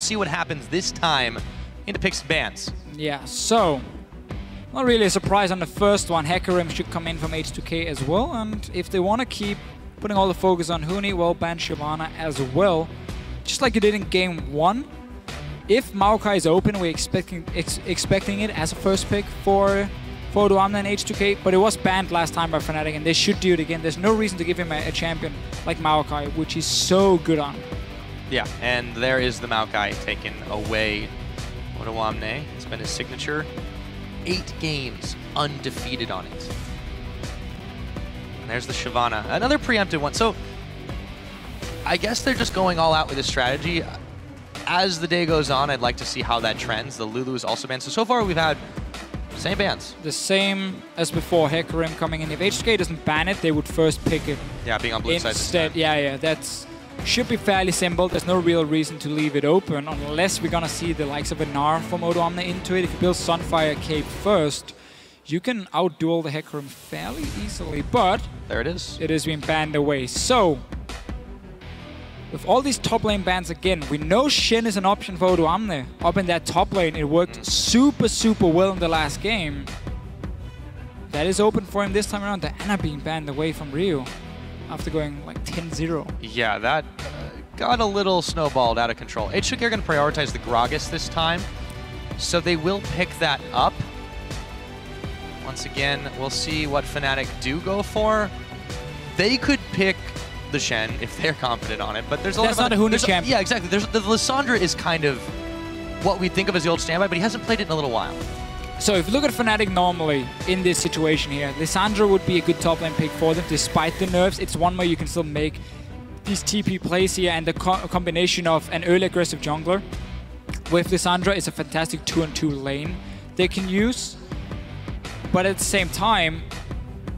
see what happens this time into picks and bans. Yeah, so not really a surprise on the first one. Hecarim should come in from H2K as well, and if they want to keep putting all the focus on Huni, well, ban Shyvana as well. Just like you did in game 1. If Maokai is open, we're expecting it as a first pick for Odoamne and H2K, but it was banned last time by Fnatic, and they should do it again. There's no reason to give him a champion like Maokai, which he's so good on. Yeah, and there is the Maokai taken away. Odoamne, it's been his signature. 8 games undefeated on it. And there's the Shyvana, another preempted one. So I guess they're just going all out with this strategy. As the day goes on, I'd like to see how that trends. The Lulu is also banned. So far we've had same bans. The same as before, Hecarim coming in. If H2K doesn't ban it, they would first pick it. Yeah, being on blue side instead. Yeah, that's should be fairly simple. There's no real reason to leave it open unless we're gonna see the likes of a Gnar from Odoamne into it. If you build Sunfire Cape first, you can outduel the Hecarim fairly easily, but there it is. It is being banned away. So with all these top lane bans again, we know Shen is an option for Odoamne. Up in that top lane, it worked super well in the last game. That is open for him this time around. The Anna being banned away from Rio after going like 10-0. Yeah, that got a little snowballed out of control. H2K are going to prioritize the Gragas this time, so they will pick that up. Once again, we'll see what Fnatic do go for. They could pick the Shen if they're confident on it, but there's a lot of not a Huni champion. Yeah, exactly. The Lissandra is kind of what we think of as the old standby, but he hasn't played it in a little while. So if you look at Fnatic normally in this situation here, Lissandra would be a good top lane pick for them despite the nerfs. It's one way you can still make these TP plays here, and the combination of an early aggressive jungler with Lissandra is a fantastic 2-on-2 lane they can use. But at the same time,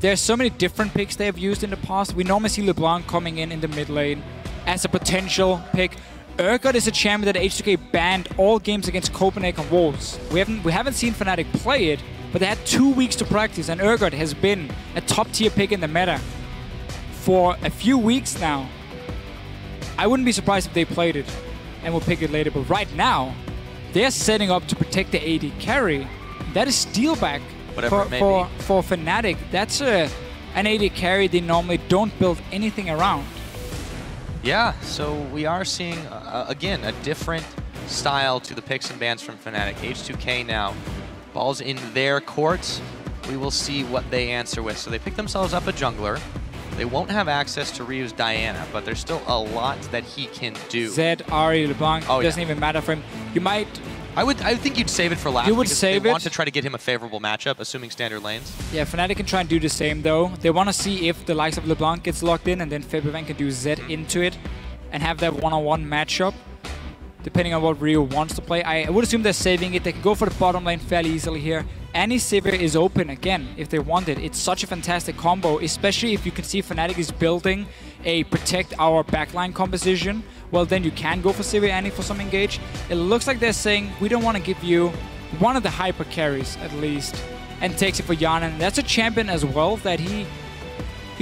there's so many different picks they have used in the past. We normally see LeBlanc coming in the mid lane as a potential pick. Urgot is a champion that H2K banned all games against Copenhagen Wolves. We haven't seen Fnatic play it, but they had 2 weeks to practice, and Urgot has been a top tier pick in the meta for a few weeks now. I wouldn't be surprised if they played it and will pick it later, but right now, they're setting up to protect the AD carry. That is Steelback. For Fnatic, that's an AD carry they normally don't build anything around. Yeah, so we are seeing, again, a different style to the picks and bans from Fnatic. H2K now, ball's in their court. We will see what they answer with. So they pick themselves up a jungler. They won't have access to Ryu's Diana, but there's still a lot that he can do. Zed, Ahri, LeBlanc, doesn't even matter for him. You might... I think you'd save it for last. You would save it. They want to try to get him a favorable matchup, assuming standard lanes. Yeah, Fnatic can try and do the same though. They want to see if the likes of LeBlanc gets locked in, and then Febiven can do Zed into it and have that one-on-one matchup, depending on what Ryu wants to play. I would assume they're saving it. They can go for the bottom lane fairly easily here. Any Sivir is open again if they want it. It's such a fantastic combo, especially if you can see Fnatic is building a protect our backline composition. Well, then you can go for Sivir Annie for some engage. It looks like they're saying, we don't want to give you one of the hyper carries at least, and takes it for Hjarnan. That's a champion as well that he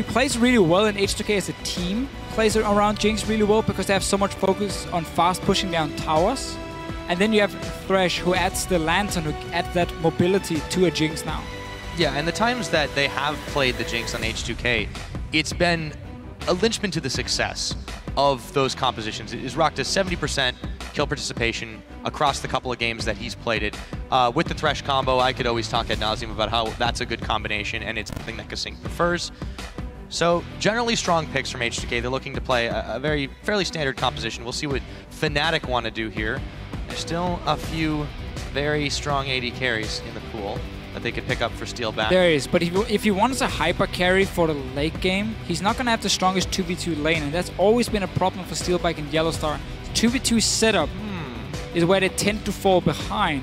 plays really well in H2K as a team. Plays around Jinx really well because they have so much focus on fast pushing down towers. And then you have Thresh, who adds the Lantern, who adds that mobility to a Jinx now. Yeah, and the times that they have played the Jinx on H2K, it's been a linchpin to the success of those compositions. It is rocked a 70% kill participation across the couple of games that he's played it. With the Thresh combo, I could always talk ad nauseum about how that's a good combination, and it's something that KaSing prefers. So generally strong picks from H2K. They're looking to play a fairly standard composition. We'll see what Fnatic want to do here. There's still a few very strong AD carries in the pool that they could pick up for Steelback. There is, but if he wants a hyper carry for the late game, he's not going to have the strongest 2v2 lane, and that's always been a problem for Steelback and YellowStar. 2v2 setup is where they tend to fall behind.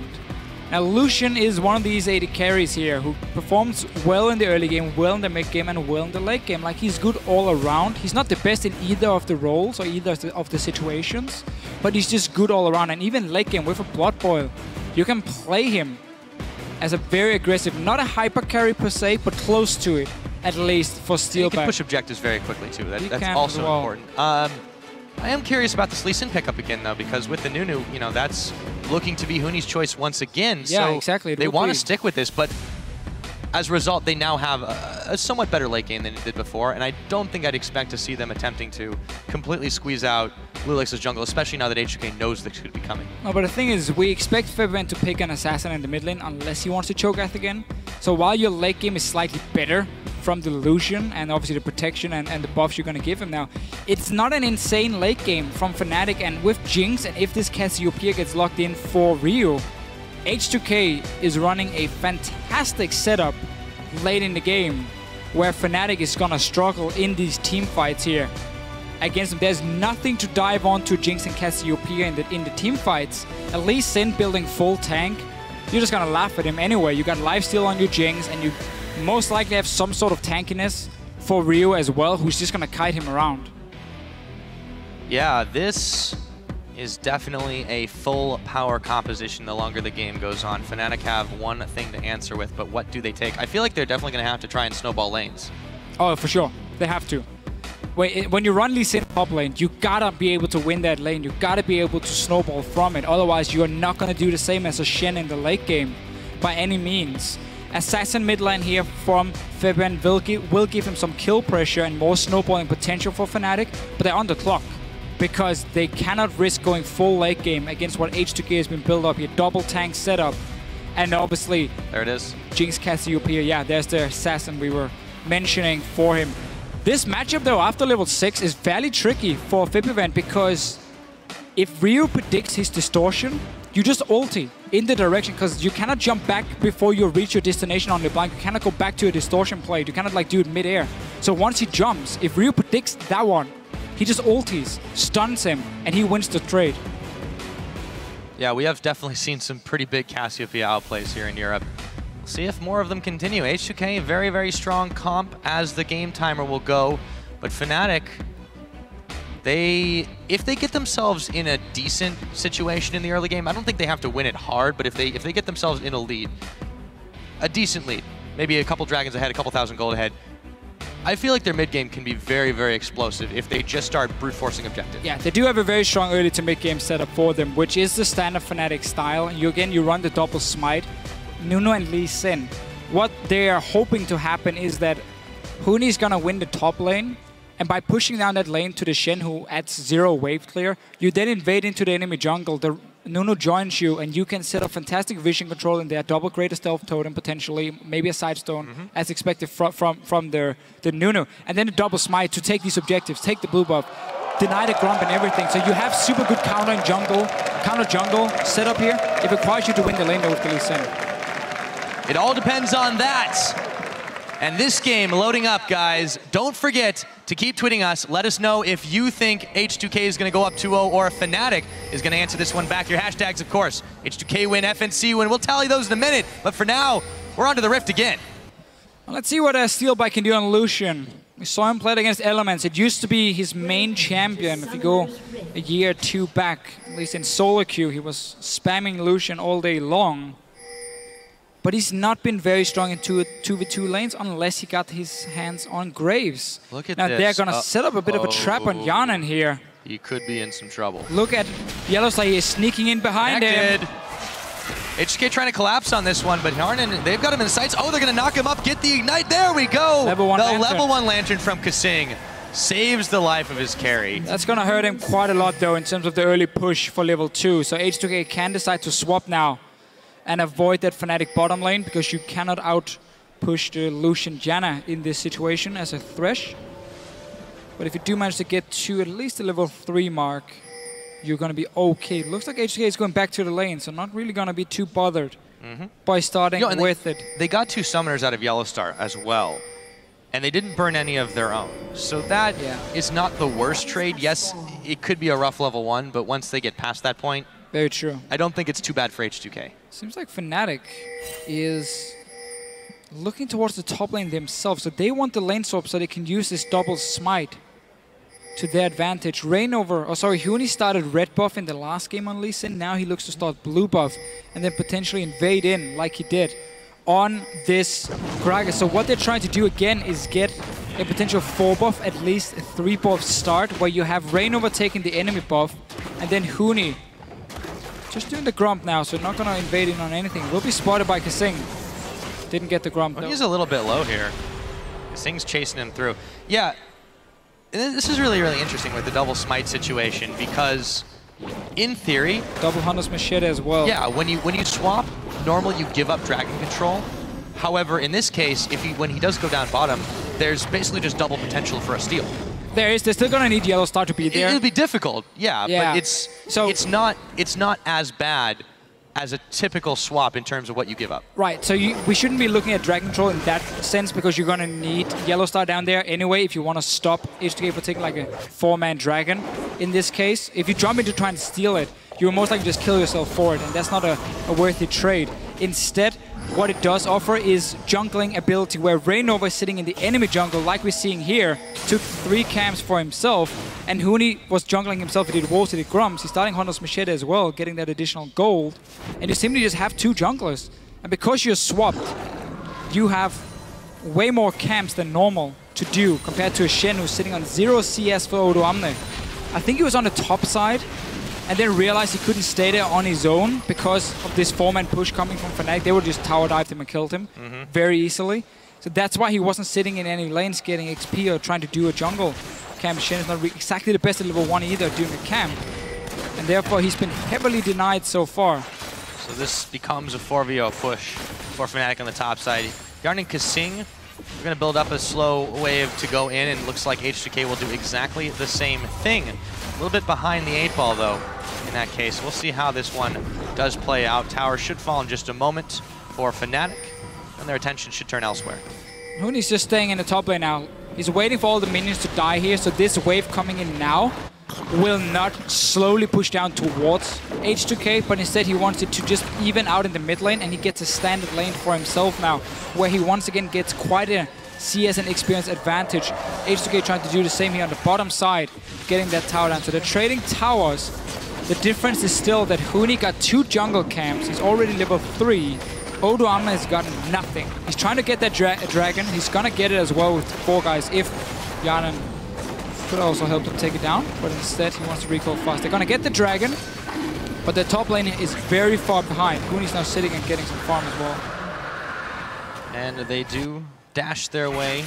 Now Lucian is one of these AD carries here who performs well in the early game, well in the mid game, and well in the late game. Like, he's good all around. He's not the best in either of the roles or either of the situations, but he's just good all around. And even late game with a Blood Boil, you can play him as a very aggressive, not a hyper carry per se, but close to it, at least for Steelback. He can push objectives very quickly too. That's also important. I am curious about this Lee Sin pickup again, though, because with the Nunu, you know, that's looking to be Huni's choice once again. Yeah, so exactly. They want to stick with this, but as a result, they now have a somewhat better late game than they did before, and I don't think I'd expect to see them attempting to completely squeeze out loulex' jungle, especially now that H2K knows this could be coming. No, but the thing is, we expect Febiven to pick an assassin in the mid lane unless he wants to choke again. So while your late game is slightly better from the Lucian and obviously the protection and the buffs you're going to give him now, it's not an insane late game from Fnatic, and with Jinx, and if this Cassiopeia gets locked in for Rio, H2K is running a fantastic setup late in the game where Fnatic is going to struggle in these team fights here against them. There's nothing to dive onto Jinx and Cassiopeia in the team fights. At least Shen building full tank, you're just going to laugh at him anyway. You got lifesteal on your Jinx, and you most likely have some sort of tankiness for Rio as well, who's just going to kite him around. Yeah, this is definitely a full power composition the longer the game goes on. Fnatic have one thing to answer with, but what do they take? I feel like they're definitely going to have to try and snowball lanes. Oh, for sure. They have to. When you run Lee Sin top lane, you gotta be able to win that lane. You gotta be able to snowball from it. Otherwise, you're not gonna do the same as a Shen in the late game by any means. Assassin mid lane here from Febiven will give him some kill pressure and more snowballing potential for Fnatic, but they're on the clock because they cannot risk going full late game against what H2K has been built up here. Double tank setup, and obviously there it is. Jinx Cassiopeia. Yeah, there's the assassin we were mentioning for him. This matchup, though, after level 6 is fairly tricky for Febiven because if Rio predicts his distortion, you just ulti in the direction because you cannot jump back before you reach your destination on LeBlanc. You cannot go back to a distortion play. You cannot like do it mid-air. So once he jumps, if Rio predicts that one, he just ultis, stuns him, and he wins the trade. Yeah, we have definitely seen some pretty big Cassiopeia outplays here in Europe. See if more of them continue. H2K, very, very strong comp as the game timer will go. But Fnatic, if they get themselves in a decent situation in the early game, I don't think they have to win it hard, but if they get themselves in a lead, a decent lead, maybe a couple dragons ahead, a couple thousand gold ahead, I feel like their mid game can be very, very explosive if they just start brute forcing objectives. Yeah, they do have a very strong early to mid game setup for them, which is the standard Fnatic style. You run the double smite. Nunu and Lee Sin. What they are hoping to happen is that Huni's gonna win the top lane, and by pushing down that lane to the Shen, who adds 0 wave clear, you then invade into the enemy jungle. The Nunu joins you, and you can set up fantastic vision control in there, double create a stealth totem potentially, maybe a side stone, as expected from the Nunu, and then a double smite to take these objectives, take the blue buff, deny the grump and everything. So you have super good counter jungle setup here. It requires you to win the lane with the Lee Sin. It all depends on that. And this game loading up, guys. Don't forget to keep tweeting us. Let us know if you think H2K is going to go up 2-0 or if Fnatic is going to answer this one back. Your hashtags, of course. H2K win, FNC win. We'll tally those in a minute. But for now, we're on to the Rift again. Well, let's see what Steelback can do on Lucian. We saw him play it against Elements. It used to be his main champion. If you go a year or two back, at least in solo queue, he was spamming Lucian all day long. But he's not been very strong in 2v2 lanes unless he got his hands on Graves. Look at now this. They're going to set up a bit of a trap on Hjarnan here. He could be in some trouble. Look at YellowStar. He is sneaking in behind him. H2K trying to collapse on this one, but Hjarnan, they've got him in sights. Oh, they're going to knock him up, get the ignite. There we go. Level 1 lantern. Level 1 lantern from KaSing saves the life of his carry. That's going to hurt him quite a lot, though, in terms of the early push for level 2. So H2K can decide to swap now and avoid that Fnatic bottom lane, because you cannot out-push the Lucian Janna in this situation as a Thresh. But if you do manage to get to at least the level 3 mark, you're going to be okay. It looks like H2K is going back to the lane, so not really going to be too bothered by starting with it. They got 2 summoners out of YellowStar as well, and they didn't burn any of their own. So that is not the worst trade. Yes, it could be a rough level 1, but once they get past that point, very true. I don't think it's too bad for H2K. Seems like Fnatic is looking towards the top lane themselves. So they want the lane swap so they can use this double smite to their advantage. Huni started red buff in the last game on Lee Sin. Now he looks to start blue buff and then potentially invade in like he did on this Gragas. So what they're trying to do again is get a potential 4 buff, at least a 3 buff start, where you have Reignover taking the enemy buff, and then Huni just doing the Grump now, so not going to invade in on anything. Will be spotted by KaSing. Didn't get the Grump though. He's a little bit low here. KaSing's chasing him through. Yeah, this is really, really interesting with the double smite situation, because in theory, double Hunter's Machete as well. Yeah, when you swap, normally you give up dragon control. However, in this case, when he does go down bottom, there's basically just double potential for a steal. They're still gonna need YellowStar to be there. It'll be difficult, yeah. But it's not as bad as a typical swap in terms of what you give up. Right, so we shouldn't be looking at dragon control in that sense, because you're gonna need YellowStar down there anyway if you want to stop H2K for taking like a 4-man dragon. In this case, if you jump in to try and steal it, you will most likely just kill yourself for it, and that's not a worthy trade. Instead, what it does offer is jungling ability, where Reignover is sitting in the enemy jungle, like we're seeing here, took 3 camps for himself, and Huni was jungling himself. He did walls, he did grumps, he's starting Hunter's Machete as well, getting that additional gold, and you simply just have 2 junglers. And because you're swapped, you have way more camps than normal to do, compared to a Shen who's sitting on 0 CS for Odoamne. I think he was on the top side, and then realized he couldn't stay there on his own because of this 4-man push coming from Fnatic. They would just tower dived him and killed him very easily. So that's why he wasn't sitting in any lanes getting XP or trying to do a jungle camp. Shen is not exactly the best at level 1 either doing a camp. And therefore he's been heavily denied so far. So this becomes a 4v0 push for Fnatic on the top side. Hjarnan and KaSing, we're going to build up a slow wave to go in, and it looks like H2K will do exactly the same thing. A little bit behind the 8 ball though. In that case, we'll see how this one does play out. Tower should fall in just a moment for Fnatic, and their attention should turn elsewhere. Huni's just staying in the top lane now. He's waiting for all the minions to die here, so this wave coming in now will not slowly push down towards H2K, but instead he wants it to just even out in the mid lane, and he gets a standard lane for himself now, where he once again gets quite a CS and experience advantage. H2K trying to do the same here on the bottom side, getting that tower down. So they're trading towers. The difference is still that Huni got 2 jungle camps. He's already level 3. Odoamne has gotten nothing. He's trying to get that dragon. He's gonna get it as well with 4 guys if Hjarnan could also help him take it down. But instead he wants to recall fast. They're gonna get the dragon, but the top lane is very far behind. Huni's now sitting and getting some farm as well. And they do dash their way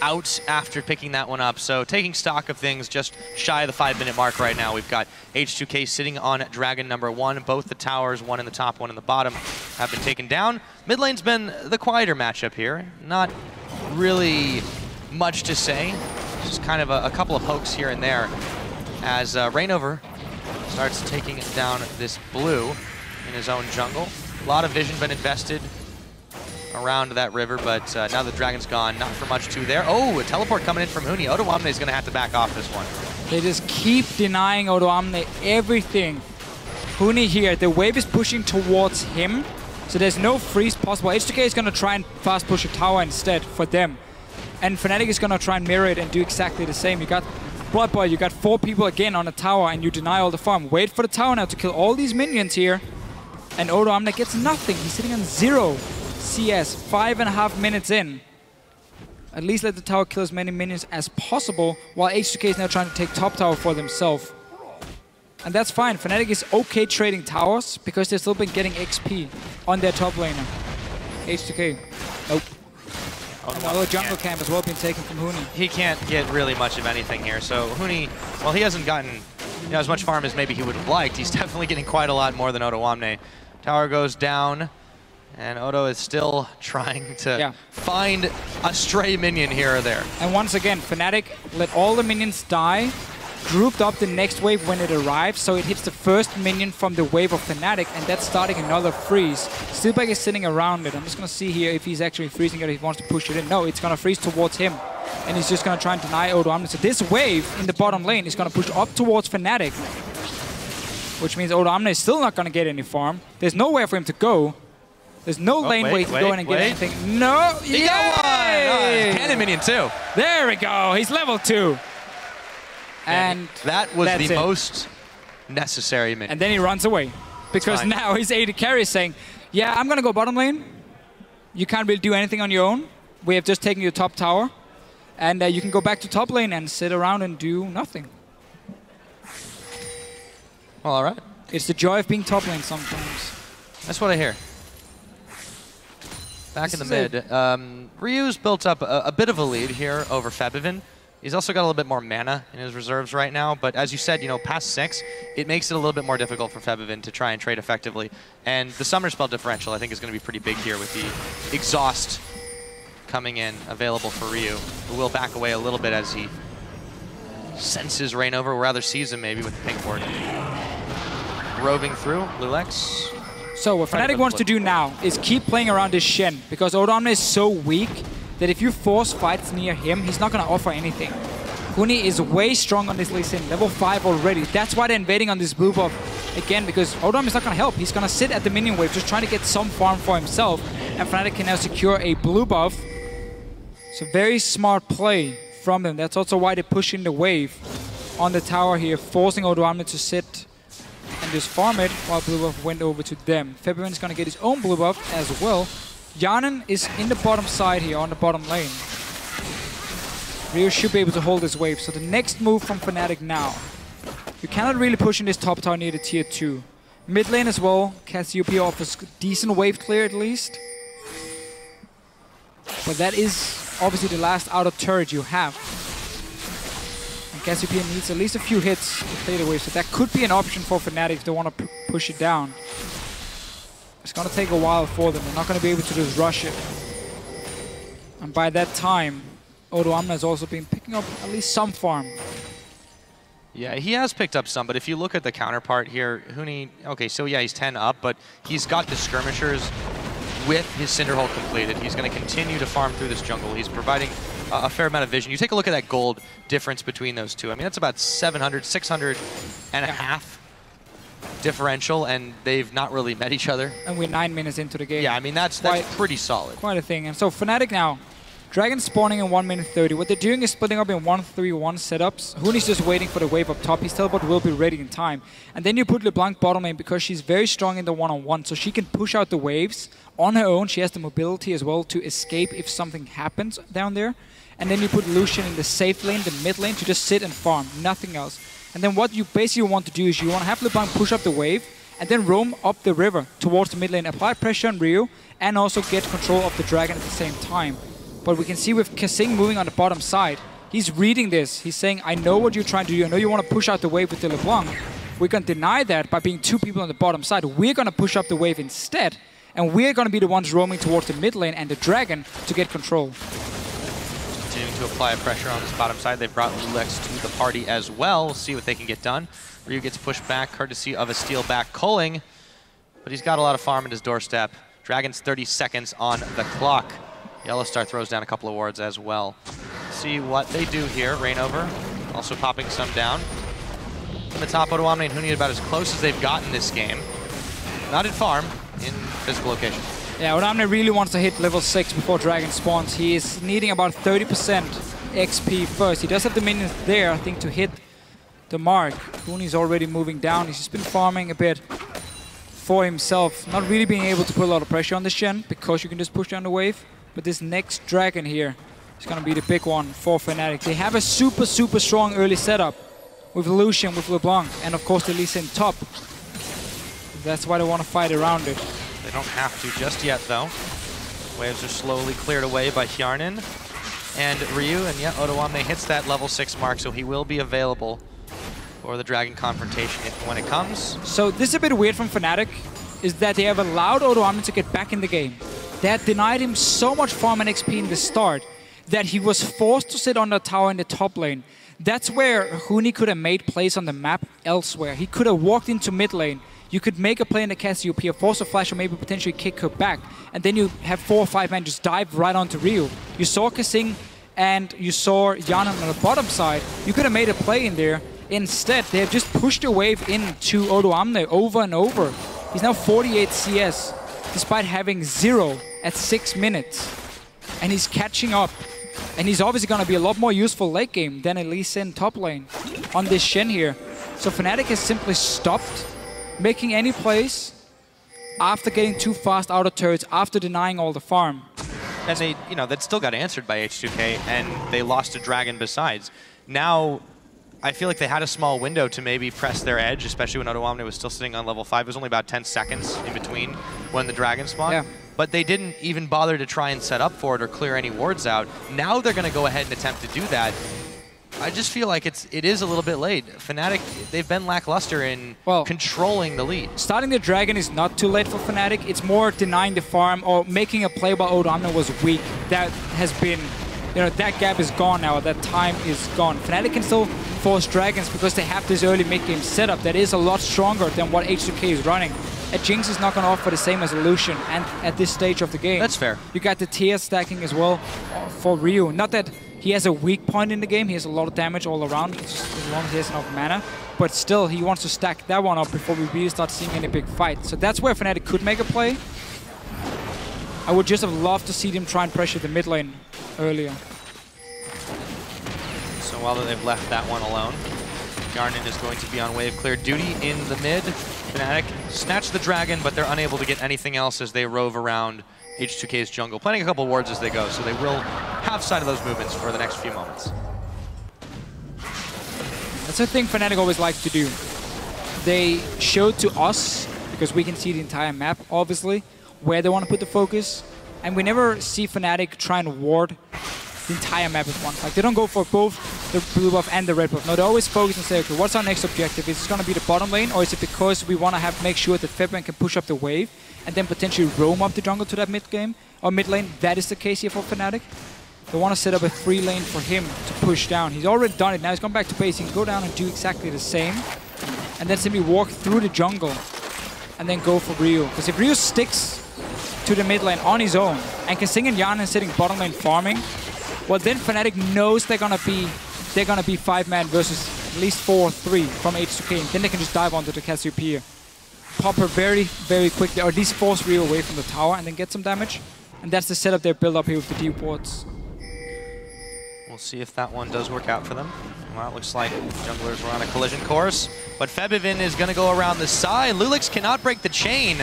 out after picking that one up. So taking stock of things, just shy of the 5-minute mark right now. We've got H2K sitting on dragon number 1. Both the towers, one in the top, one in the bottom, have been taken down. Mid lane's been the quieter matchup here. Not really much to say. Just kind of a couple of pokes here and there as Reignover starts taking down this blue in his own jungle. A lot of vision been invested around that river, but now the dragon's gone, not for much to there. Oh, a teleport coming in from Huni. Odoamne is going to have to back off this one. They just keep denying Odoamne everything. Huni here, the wave is pushing towards him, so there's no freeze possible. H2K is going to try and fast push a tower instead for them. And Fnatic is going to try and mirror it and do exactly the same. You got Blood Boy, you got 4 people again on a tower, and you deny all the farm. Wait for the tower now to kill all these minions here. And Odoamne gets nothing. He's sitting on 0 CS, 5.5 minutes in. At least let the tower kill as many minions as possible, while H2K is now trying to take top tower for themselves. And that's fine. Fnatic is okay trading towers because they've still been getting XP on their top laner. H2K, nope. Another jungle camp as well being taken from Huni. He can't get really much of anything here. So Huni, well, he hasn't gotten as much farm as maybe he would have liked. He's definitely getting quite a lot more than Odoamne. Tower goes down, and Odo is still trying to find a stray minion here or there. And once again, Fnatic let all the minions die, grouped up the next wave when it arrives, so it hits the first minion from the wave of Fnatic, and that's starting another freeze. Steelback is sitting around it. I'm just going to see here if he's actually freezing it, if he wants to push it in. No, it's going to freeze towards him, and he's just going to try and deny Odoamne. So this wave in the bottom lane is going to push up towards Fnatic, which means Odoamne is still not going to get any farm. There's nowhere for him to go. There's no lane where he can go in and get anything. No! He got one! Oh, cannon minion too. There we go. He's level 2. And that was the most necessary minion. And then he runs away. Because now his AD carry is saying, yeah, I'm going to go bottom lane. You can't really do anything on your own. We have just taken your top tower. And you can go back to top lane and sit around and do nothing. Well, all right. It's the joy of being top lane sometimes. That's what I hear. Back in the mid. Ryu's built up a bit of a lead here over Febiven. He's also got a little bit more mana in his reserves right now, but as you said, you know, past 6, it makes it a little bit more difficult for Febiven to try and trade effectively. And the summer spell differential, I think, is going to be pretty big here with the exhaust coming in available for Ryu, who will back away a little bit as he senses Reignover, or rather sees him maybe with the pink ward. Roving through, loulex. So what Fnatic wants to do now is keep playing around this Shen, because Odoamne is so weak that if you force fights near him, he's not going to offer anything. Huni is way strong on this Lee Sin, level 5 already. That's why they're invading on this blue buff again, because Odoamne is not going to help. He's going to sit at the minion wave, just trying to get some farm for himself, and Fnatic can now secure a blue buff. So very smart play from them. That's also why they're pushing the wave on the tower here, forcing Odoamne to sit and just farm it while blue buff went over to them. Febiven is going to get his own blue buff as well. Hjarnan is in the bottom side here, on the bottom lane. Ryu should be able to hold this wave. So the next move from Fnatic now. You cannot really push in this top tower near the tier 2. Mid lane as well, Cassiopeia offers decent wave clear at least. But that is obviously the last outer turret you have. And Cassiopeia needs at least a few hits to play the wave, so that could be an option for Fnatic if they want to push it down. It's going to take a while for them. They're not going to be able to just rush it. And by that time, Odoamne has also been picking up at least some farm. Yeah, he has picked up some, but if you look at the counterpart here, Huni, okay, so yeah, he's 10 up, but he's got the skirmishers with his Cinderhold completed. He's going to continue to farm through this jungle. He's providing a fair amount of vision. You take a look at that gold difference between those two. I mean, that's about 700, 600 and a half differential, and they've not really met each other. And we're 9 minutes into the game. Yeah, I mean, that's pretty solid. Quite a thing. And so Fnatic now, Dragon spawning in 1 minute 30. What they're doing is splitting up in 1-3-1 setups. Huni's just waiting for the wave up top. His teleport will be ready in time. And then you put LeBlanc bottom lane because she's very strong in the one-on-one, so she can push out the waves on her own. She has the mobility as well to escape if something happens down there. And then you put Lucian in the safe lane, the mid lane, to just sit and farm, nothing else. And then what you basically want to do is you want to have LeBlanc push up the wave and then roam up the river towards the mid lane, apply pressure on Ryu, and also get control of the dragon at the same time. But we can see with KaSing moving on the bottom side, he's reading this. He's saying, I know what you're trying to do. I know you want to push out the wave with the LeBlanc. We're going to deny that by being 2 people on the bottom side. We're going to push up the wave instead, and we're going to be the ones roaming towards the mid lane and the dragon to get control. Continuing to apply pressure on this bottom side. They've brought loulex to the party as well. We'll see what they can get done. Ryu gets pushed back courtesy of a Steelback culling, but he's got a lot of farm at his doorstep. Dragon's 30 seconds on the clock. YellowStar throws down a couple of wards as well. See what they do here. Reignover also popping some down. In the top, Odoamne and Huni about as close as they've gotten this game. Not in farm, in physical location. Yeah, Odoamne really wants to hit level 6 before Dragon spawns. He is needing about 30% XP first. He does have the minions there, I think, to hit the mark. Huni's already moving down. He's just been farming a bit for himself. Not really being able to put a lot of pressure on the Shen because you can just push down the wave. But this next dragon here is going to be the big one for Fnatic. They have a super, super strong early setup with Lucian, with LeBlanc, and of course the Lee Sin top. That's why they want to fight around it. They don't have to just yet, though. Waves are slowly cleared away by Hjarnan and Ryu, and yeah, Odoamne hits that level 6 mark, so he will be available for the dragon confrontation when it comes. So this is a bit weird from Fnatic, is that they have allowed Odoamne to get back in the game. They had denied him so much farm and XP in the start that he was forced to sit on the tower in the top lane. That's where Huni could have made plays on the map elsewhere. He could have walked into mid lane. You could make a play in the Cassiopeia, force a flash, or maybe potentially kick her back. And then you have 4 or 5 men just dive right onto Ryu. You saw KaSing and you saw Janna on the bottom side. You could have made a play in there. Instead, they have just pushed a wave into Odoamne over and over. He's now 48 CS, despite having 0 at 6 minutes. And he's catching up. And he's obviously going to be a lot more useful late game than at least in top lane on this Shen here. So Fnatic has simply stopped making any plays after getting 2 fast outer turrets, after denying all the farm. And they, you know, that still got answered by H2K, and they lost a dragon besides. Now, I feel like they had a small window to maybe press their edge, especially when Odoamne was still sitting on level 5. It was only about 10 seconds in between when the dragon spawned. Yeah. But they didn't even bother to try and set up for it or clear any wards out. Now they're going to go ahead and attempt to do that. I just feel like it is a little bit late. Fnatic, they've been lackluster in controlling the lead. Starting the dragon is not too late for Fnatic. It's more denying the farm or making a play while Odoamne was weak. That has been, you know, that gap is gone now. That time is gone. Fnatic can still force dragons because they have this early mid-game setup that is a lot stronger than what H2K is running. A Jinx is not going to offer the same as a Lucian and at this stage of the game. That's fair. You got the tier stacking as well for Ryu. Not that he has a weak point in the game. He has a lot of damage all around as long as he has enough mana. But still, he wants to stack that one up before we really start seeing any big fight. So that's where Fnatic could make a play. I would just have loved to see them try and pressure the mid lane earlier. So while they've left that one alone, Hjarnan is going to be on wave clear duty in the mid. Fnatic snatch the dragon, but they're unable to get anything else as they rove around H2K's jungle, planting a couple wards as they go, so they will have sight of those movements for the next few moments. That's the thing Fnatic always like to do. They show to us, because we can see the entire map, obviously, where they want to put the focus, and we never see Fnatic try and ward the entire map at once. Like, they don't go for both the blue buff and the red buff. No, they always focus and say, okay, what's our next objective? Is it going to be the bottom lane, or is it because we want to make sure that Febiven can push up the wave and then potentially roam up the jungle to that mid game or mid lane? That is the case here for Fnatic. They want to set up a 3 lane for him to push down. He's already done it. Now he's gone back to base. He can go down and do exactly the same, and then simply walk through the jungle and then go for Ryu. Because if Ryu sticks to the mid lane on his own and KaSing and Janna sitting bottom lane farming, well, then Fnatic knows they're gonna be 5-man versus at least 4-3 from H2K, and then they can just dive onto the Cassiopeia, pop her very, very quickly, or at least force Ryu away from the tower and then get some damage. And that's the setup they build up here with the deep wards. We'll see if that one does work out for them. Well, it looks like junglers were on a collision course, but Febiven is gonna go around the side. loulex cannot break the chain.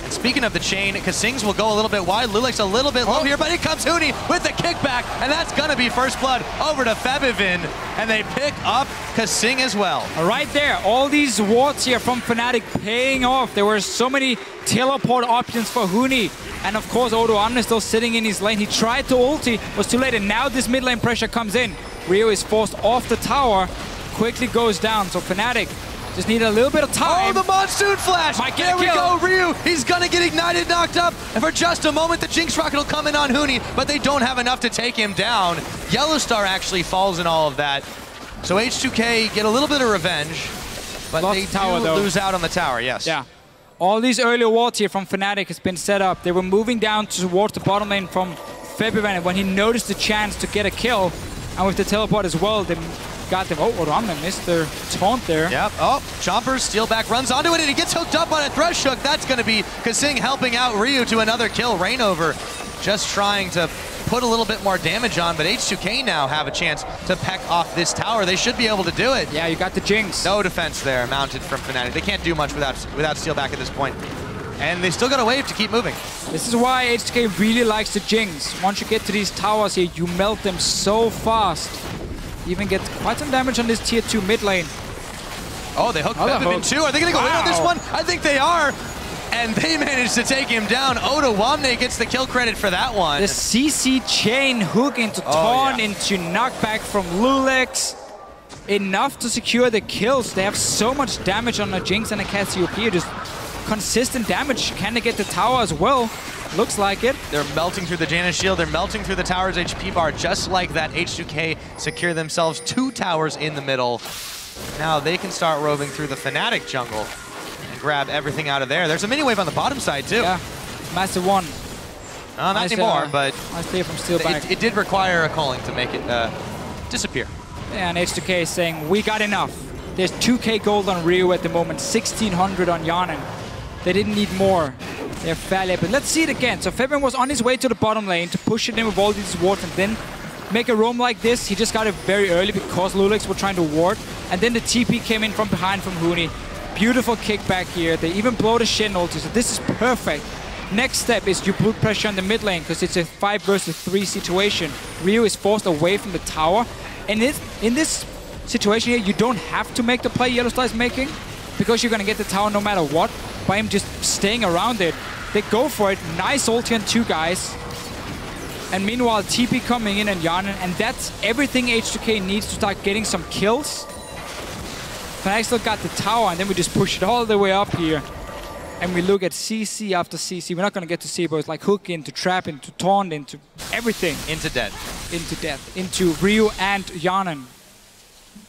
And speaking of the chain, KaSing's will go a little bit wide. loulex a little bit low here, but here comes Huni with the kickback, and that's gonna be first blood over to Febiven, and they pick up KaSing as well. Right there, all these wards here from Fnatic paying off. There were so many teleport options for Huni, and of course Odoamne still sitting in his lane. He tried to ulti, was too late, and now this mid lane pressure comes in. Ryu is forced off the tower, quickly goes down, so Fnatic just need a little bit of time. Oh, the Monsoon Flash! There we go, Ryu! He's gonna get ignited, knocked up, and for just a moment the Jinx Rocket will come in on Huni, but they don't have enough to take him down. YellowStar actually falls in all of that. So H2K get a little bit of revenge, but they lose out on the tower, yes. Yeah. All these early wards here from Fnatic has been set up. They were moving down towards the bottom lane from Febiven, and when he noticed the chance to get a kill, and with the teleport as well, they got them. Oh, Odoamne missed their taunt there. Yep. Oh, Chomper, Steelback runs onto it, and he gets hooked up on a Thresh hook. That's going to be KaSing helping out Ryu to another kill. Reignover just trying to put a little bit more damage on, but H2K now have a chance to peck off this tower. They should be able to do it. Yeah, you got the Jinx. No defense there mounted from Fnatic. They can't do much without Steelback at this point. And they still got a wave to keep moving. This is why H2K really likes the Jinx. Once you get to these towers here, you melt them so fast. Even get quite some damage on this tier 2 mid lane. Oh, they hooked Febiven too. Are they going to go in on this one? I think they are. And they managed to take him down. Odoamne gets the kill credit for that one. The CC chain hook into taunt, into knockback from loulex. Enough to secure the kills. They have so much damage on a Jinx and a Cassiopeia. Just consistent damage. Can they get the tower as well? Looks like it. They're melting through the Janna shield. They're melting through the tower's HP bar. Just like that, H2K secure themselves 2 towers in the middle. Now they can start roving through the Fnatic jungle and grab everything out of there. There's a mini wave on the bottom side too. Yeah, massive one. Not nice, anymore, but nice play from Steelback. It did require a calling to make it disappear. Yeah, and H2K is saying, we got enough. There's 2k gold on Ryu at the moment, 1600 on Hjarnan. They didn't need more. They're fairly, but let's see it again. So Febiven was on his way to the bottom lane to push it in with all these wards and then make a roam like this. He just got it very early because loulex were trying to ward. And then the TP came in from behind from Huni. Beautiful kickback here. They even blow the Shen ulti, so this is perfect Next step is you put pressure on the mid lane because it's a 5 versus 3 situation. Ryu is forced away from the tower. And in this situation here, you don't have to make the play YellowStar is making because you're going to get the tower no matter what by him just staying around it. They go for it. Nice ulti on 2 guys. And meanwhile, TP coming in and Hjarnan. And that's everything H2K needs to start getting some kills. Fnatic still got the tower, and then we just push it all the way up here. And we look at CC after CC. We're not going to get to see, but it's like hook into trap, into taunt, into everything. Into death. Into death. Into Ryu and Hjarnan.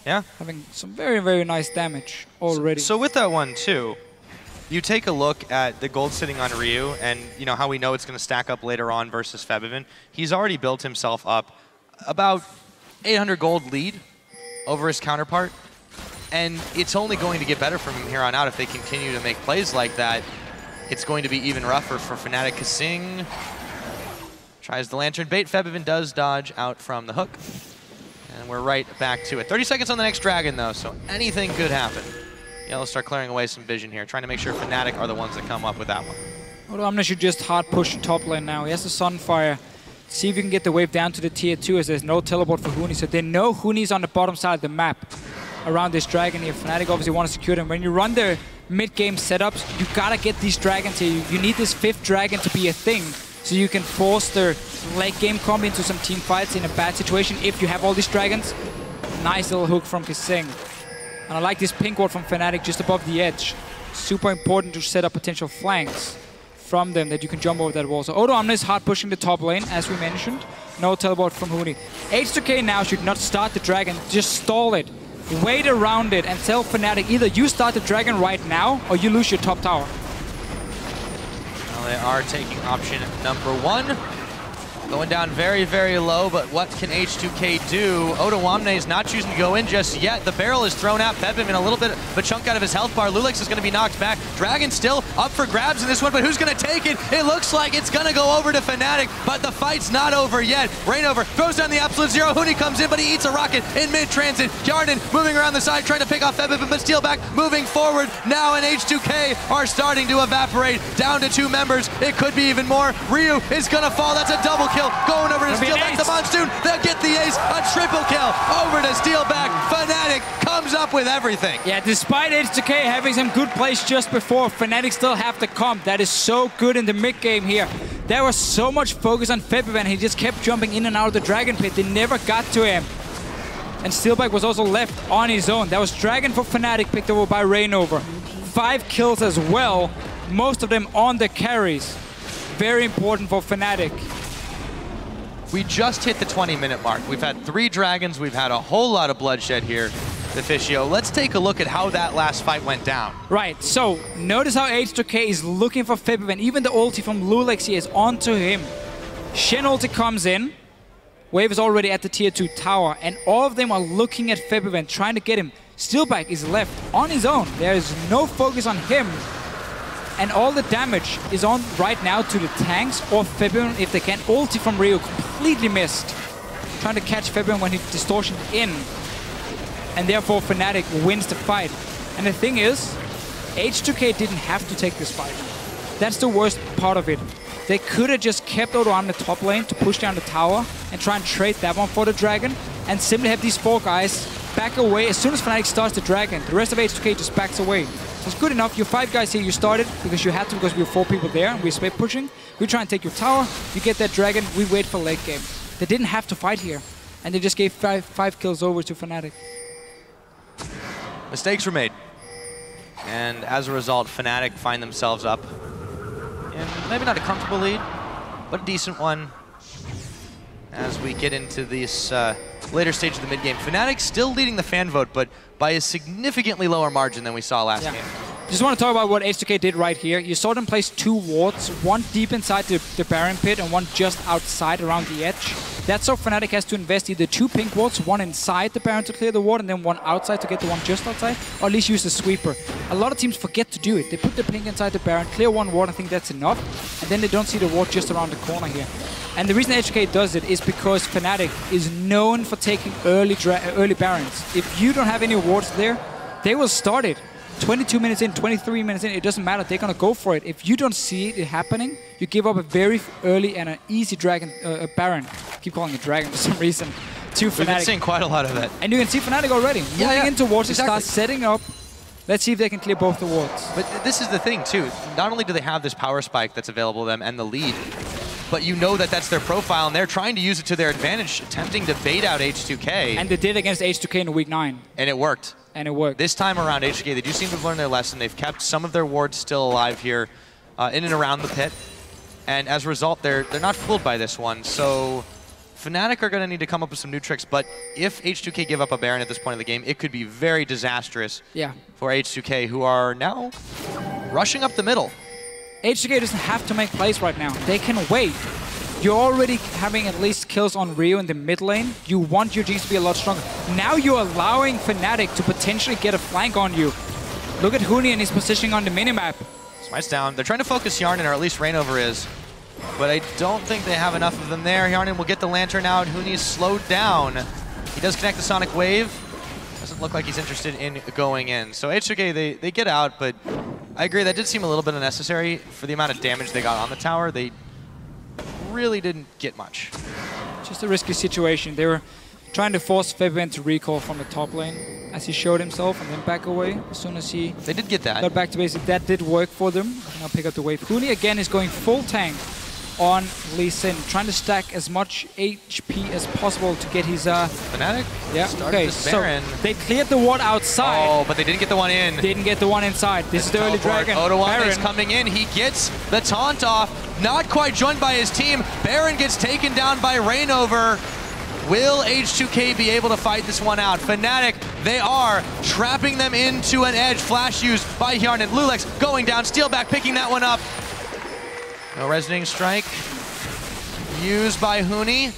Yeah. Having some very, very nice damage already. So with that one, too, you take a look at the gold sitting on Ryu and you know how we know it's going to stack up later on versus Febiven. He's already built himself up about 800 gold lead over his counterpart. And it's only going to get better from him here on out if they continue to make plays like that. It's going to be even rougher for Fnatic. KaSing tries the lantern bait. Febiven does dodge out from the hook. And we're right back to it. 30 seconds on the next dragon, though, so anything could happen. YellowStar clearing away some vision here, trying to make sure Fnatic are the ones that come up with that one. Odoamne should just hard push the top lane now. He has the Sunfire. See if you can get the wave down to the tier 2 as there's no teleport for Huni. So they know Huni's on the bottom side of the map around this dragon here. Fnatic obviously want to secure them. When you run their mid-game setups, you gotta get these dragons here. You need this 5th dragon to be a thing so you can force their late game combo into some team fights in a bad situation if you have all these dragons. Nice little hook from KaSing. And I like this pink ward from Fnatic just above the edge. Super important to set up potential flanks from them that you can jump over that wall. So Odoamne is hard pushing the top lane, as we mentioned. No teleport from Huni. H2K now should not start the dragon, just stall it. Wait around it and tell Fnatic either you start the dragon right now or you lose your top tower. Well, they are taking option number 1. Going down very, very low, but what can H2K do? Odoamne is not choosing to go in just yet. The barrel is thrown out. Febiven a little bit of a chunk out of his health bar. loulex is going to be knocked back. Dragon still up for grabs in this one, but who's going to take it? It looks like it's going to go over to Fnatic, but the fight's not over yet. Reignover throws down the absolute zero. Huni comes in, but he eats a rocket in mid-transit. Hjarnan moving around the side, trying to pick off Febiven, but Steelback moving forward now, and H2K are starting to evaporate. Down to 2 members. It could be even more. Ryu is going to fall. That's a double kill. Going over to Steelback, the Monsoon, they'll get the ace, a triple kill, over to Steelback. Fnatic comes up with everything. Yeah, despite H2K having some good plays just before, Fnatic still have the comp. That is so good in the mid game here. There was so much focus on Febiven, he just kept jumping in and out of the dragon pit. They never got to him. And Steelback was also left on his own. That was dragon for Fnatic, picked over by Reignover. 5 kills as well, most of them on the carries. Very important for Fnatic. We just hit the 20-minute mark. We've had 3 dragons. We've had a whole lot of bloodshed here, Deficio. Let's take a look at how that last fight went down. Right, so notice how H2K is looking for Febiven. Even the ulti from loulex here is onto him. Shen ulti comes in. Wave is already at the tier 2 tower, and all of them are looking at Febiven, trying to get him. Steelback is left on his own. There is no focus on him. And all the damage is on right now to the tanks or Febiven if they can. Ulti from Ryu completely missed. Trying to catch Febiven when he distortioned in. And therefore Fnatic wins the fight. And the thing is, H2K didn't have to take this fight. That's the worst part of it. They could have just kept Odoamne top lane to push down the tower and try and trade that one for the dragon and simply have these 4 guys back away. As soon as Fnatic starts the dragon, the rest of H2K just backs away. So it's good enough. Your 5 guys here, you started because you had to, because we were 4 people there and we split pushing. We try and take your tower, you get that dragon, we wait for late game. They didn't have to fight here. And they just gave 5 kills over to Fnatic. Mistakes were made. And as a result, Fnatic find themselves up in maybe not a comfortable lead, but a decent one as we get into this later stage of the mid-game. Fnatic still leading the fan vote, but by a significantly lower margin than we saw last game. Just want to talk about what H2K did right here. You saw them place 2 wards, one deep inside the Baron pit and one just outside around the edge. That's so Fnatic has to invest either 2 pink wards, one inside the Baron to clear the ward and then one outside to get the one just outside, or at least use the sweeper. A lot of teams forget to do it. They put the pink inside the Baron, clear 1 ward, I think that's enough, and then they don't see the ward just around the corner here. And the reason H2K does it is because Fnatic is known for taking early Barons. If you don't have any wards there, they will start it 22 minutes in, 23 minutes in, it doesn't matter. They're going to go for it. If you don't see it happening, you give up a very early and an easy dragon, Baron. I keep calling it dragon for some reason. To Fnatic. We've been seeing quite a lot of that. And you can see Fnatic already. Moving into wards, exactly. Start setting up. Let's see if they can clear both the wards. But this is the thing, too. Not only do they have this power spike that's available to them and the lead, but you know that that's their profile, and they're trying to use it to their advantage, attempting to bait out H2K. And they did against H2K in week 9. And it worked. And it worked. This time around, H2K, they do seem to have learned their lesson. They've kept some of their wards still alive here in and around the pit. And as a result, they're not fooled by this one. So Fnatic are going to need to come up with some new tricks. But if H2K give up a Baron at this point in the game, it could be very disastrous for H2K, who are now rushing up the middle. H2K doesn't have to make plays right now. They can wait. You're already having at least kills on Rio in the mid lane. You want your Jinx to be a lot stronger. Now you're allowing Fnatic to potentially get a flank on you. Look at Huni and his positioning on the minimap. Smite's down. They're trying to focus Hjarnan, or at least Reignover is. But I don't think they have enough of them there. Hjarnan will get the Lantern out. Huni's slowed down. He does connect the Sonic Wave. Doesn't look like he's interested in going in. So H2K, they get out, but I agree, that did seem a little bit unnecessary for the amount of damage they got on the tower. They really didn't get much. Just a risky situation. They were trying to force Febiven to recall from the top lane as he showed himself and then back away as soon as he They did get that. got back to basic. That did work for them. Now pick up the wave. Huni again is going full tank on Lee Sin, trying to stack as much HP as possible to get his Fnatic? Yeah, okay, so they cleared the ward outside. Oh, but they didn't get the one in. Didn't get the one inside. This is the early dragon. Odoamne is coming in. He gets the taunt off. Not quite joined by his team. Baron gets taken down by Reignover. Will H2K be able to fight this one out? Fnatic, they are trapping them into an edge. Flash used by Hjarnan. loulex going down. Steelback picking that one up. No resonating strike used by Huni.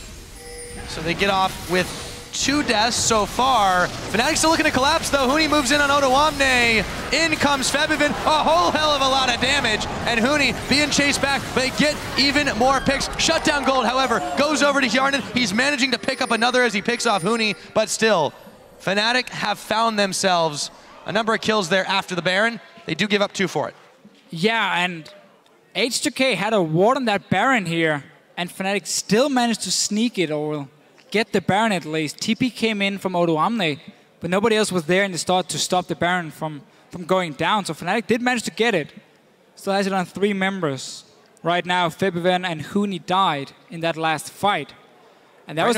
So they get off with 2 deaths so far. Fnatic still looking to collapse though. Huni moves in on Odoamne. In comes Febiven. A whole hell of a lot of damage. And Huni being chased back. They get even more picks. Shutdown gold, however, goes over to Hjarnan. He's managing to pick up another as he picks off Huni. But still, Fnatic have found themselves a number of kills there after the Baron. They do give up 2 for it. Yeah, and H2K had a ward on that Baron here, and Fnatic still managed to sneak it or get the Baron at least. TP came in from Odoamne, but nobody else was there in the start to stop the Baron from going down. So Fnatic did manage to get it. Still has it on 3 members. Right now, Febiven and Huni died in that last fight. And that was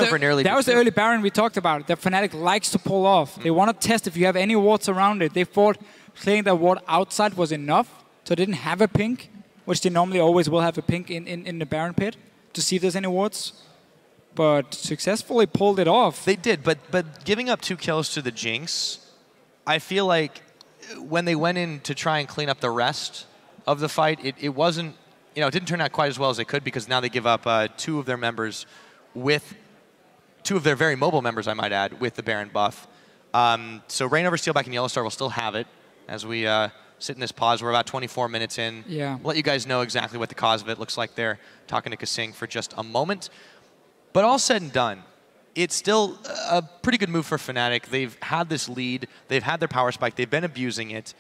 the early Baron we talked about, that Fnatic likes to pull off. They want to test if you have any wards around it. They thought clearing that ward outside was enough, so they didn't have a pink, which they normally always will have a pink in the Baron pit to see if there's any wards. But successfully pulled it off. They did, but giving up 2 kills to the Jinx, I feel like when they went in to try and clean up the rest of the fight, it wasn't, it didn't turn out quite as well as they could, because now they give up 2 of their members with 2 of their very mobile members, I might add, with the Baron buff. So Reignover, Steelback, and YellowStar will still have it as we sit in this pause. We're about 24 minutes in. Yeah. We'll let you guys know exactly what the cause of it looks like there. Talking to KaSing for just a moment. But all said and done, it's still a pretty good move for Fnatic. They've had this lead. They've had their power spike. They've been abusing it.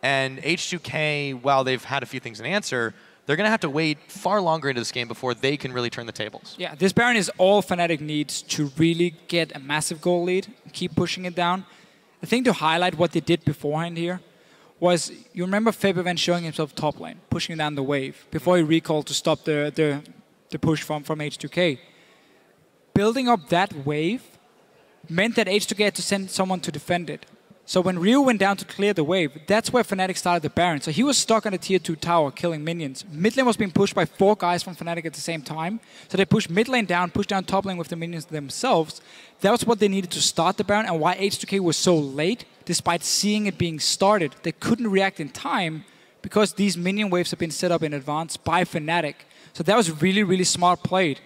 And H2K, while they've had a few things in answer, they're going to have to wait far longer into this game before they can really turn the tables. Yeah, this Baron is all Fnatic needs to really get a massive goal lead and keep pushing it down. The thing to highlight what they did beforehand here was, you remember Febiven showing himself top lane, pushing down the wave before he recalled to stop the push from H2K. Building up that wave meant that H2K had to send someone to defend it. So when Ryu went down to clear the wave, that's where Fnatic started the Baron. So he was stuck on a tier 2 tower killing minions. Mid lane was being pushed by 4 guys from Fnatic at the same time. So they pushed mid lane down, pushed down top lane with the minions themselves. That was what they needed to start the Baron, and why H2K was so late, despite seeing it being started. They couldn't react in time because these minion waves have been set up in advance by Fnatic. So that was really, really smart played.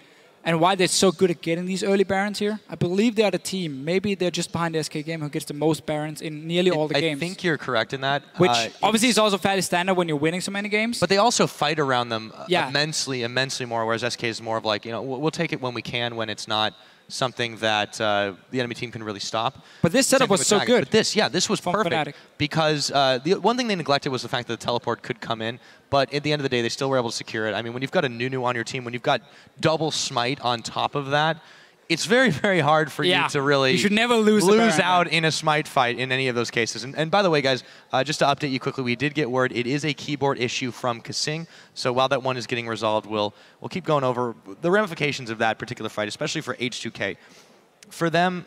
And why they're so good at getting these early Barons here, I believe they are the team. Maybe they're just behind the SK Game who gets the most Barons in nearly all the games. I think you're correct in that. Which obviously is also fairly standard when you're winning so many games. But they also fight around them immensely more, whereas SK is more of like, we'll take it when we can, when it's not something that the enemy team can really stop. But this setup was so good. But this was perfect Fnatic. because the one thing they neglected was the fact that the teleport could come in. But at the end of the day, they still were able to secure it. I mean, when you've got a Nunu on your team, when you've got double smite on top of that, it's very, very hard for you to really you should never lose out in a smite fight in any of those cases. And by the way, guys, just to update you quickly, we did get word it is a keyboard issue from KaSing. So while that one is getting resolved, we'll keep going over the ramifications of that particular fight, especially for H2K. For them,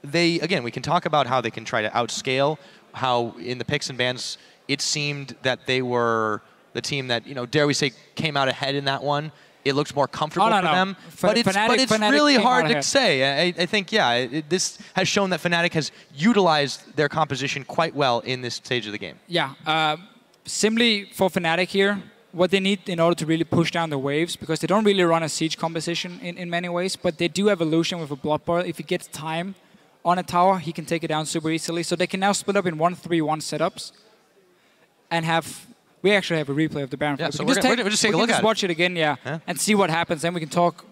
again, we can talk about how they can try to outscale, how in the picks and bans, it seemed that they were the team that, dare we say, came out ahead in that one. It looks more comfortable for them, but it's really hard to say. I think, this has shown that Fnatic has utilized their composition quite well in this stage of the game. Yeah, simply for Fnatic here, what they need in order to really push down the waves, because they don't really run a siege composition in many ways, but they do have a Lucian with a Blood Boil. If he gets time on a tower, he can take it down super easily. So they can now split up in 1-3-1 setups and have... We actually have a replay of the Baron fight. Yeah, so we'll just take a look at it. Watch it again, and see what happens. Then we can talk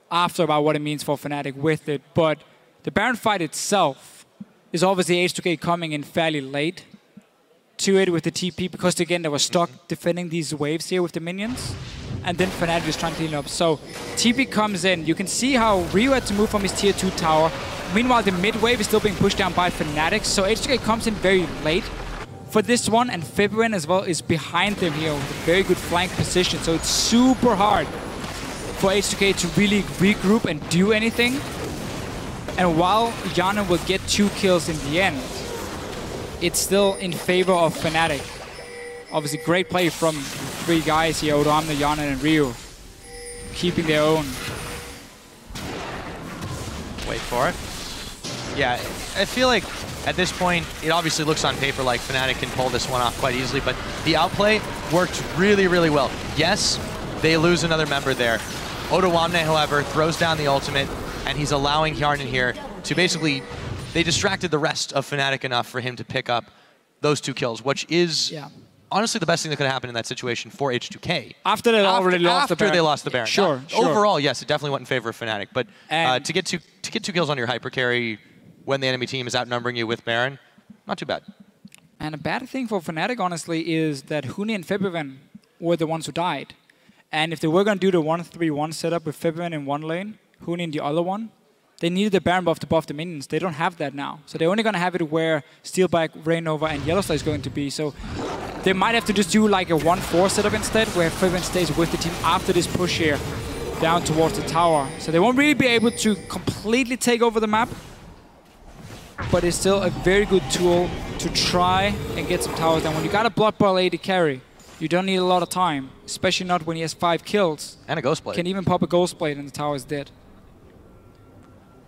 after about what it means for Fnatic with it. But the Baron fight itself is obviously H2K coming in fairly late to it with the TP, because again, they were stuck defending these waves here with the minions. And then Fnatic is trying to clean up. So TP comes in. You can see how Ryu had to move from his tier 2 tower. Meanwhile, the mid wave is still being pushed down by Fnatic. So H2K comes in very late for this one, and Febiven as well is behind them here with a very good flank position. So it's super hard for H2K to really regroup and do anything. And while Hjarnan will get 2 kills in the end, it's still in favor of Fnatic. Obviously, great play from 3 guys here, Odoamne, Hjarnan, and Ryu, keeping their own. Wait for it. Yeah, I feel like at this point, it obviously looks on paper like Fnatic can pull this one off quite easily, but the outplay worked really, really well. Yes, they lose another member there. Odoamne, however, throws down the ultimate, and he's allowing Hjarnan here to basically... They distracted the rest of Fnatic enough for him to pick up those 2 kills, which is honestly the best thing that could happen in that situation for H2K. After they already lost the Baron. After they lost the Baron. Sure. Overall, yes, it definitely went in favor of Fnatic, but to get 2 kills on your hyper carry when the enemy team is outnumbering you with Baron, not too bad. And a bad thing for Fnatic, honestly, is that Huni and Febiven were the ones who died. And if they were going to do the 1-3-1 setup with Febiven in one lane, Huni in the other one, they needed the Baron buff to buff the minions. They don't have that now. So they're only going to have it where Steelback, Reignover, and YellowStar is going to be. So they might have to just do like a 1-4 setup instead, where Febiven stays with the team after this push here down towards the tower. So they won't really be able to completely take over the map, but it's still a very good tool to try and get some towers down. When you got a Blood Boil AD carry, you don't need a lot of time, especially not when he has 5 kills. And a Ghost Blade. Can even pop a Ghost Blade and the tower is dead.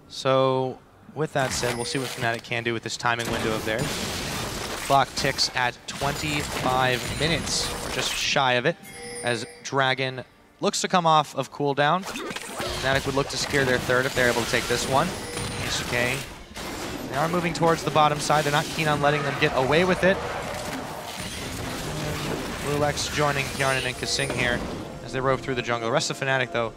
So, with that said, we'll see what Fnatic can do with this timing window of theirs. Clock ticks at 25 minutes, or just shy of it, as Dragon looks to come off of cooldown. Fnatic would look to secure their 3rd if they're able to take this one. H2K, they are moving towards the bottom side. They're not keen on letting them get away with it. loulex joining Hjarnan and KaSing here as they rove through the jungle. The rest of Fnatic, though,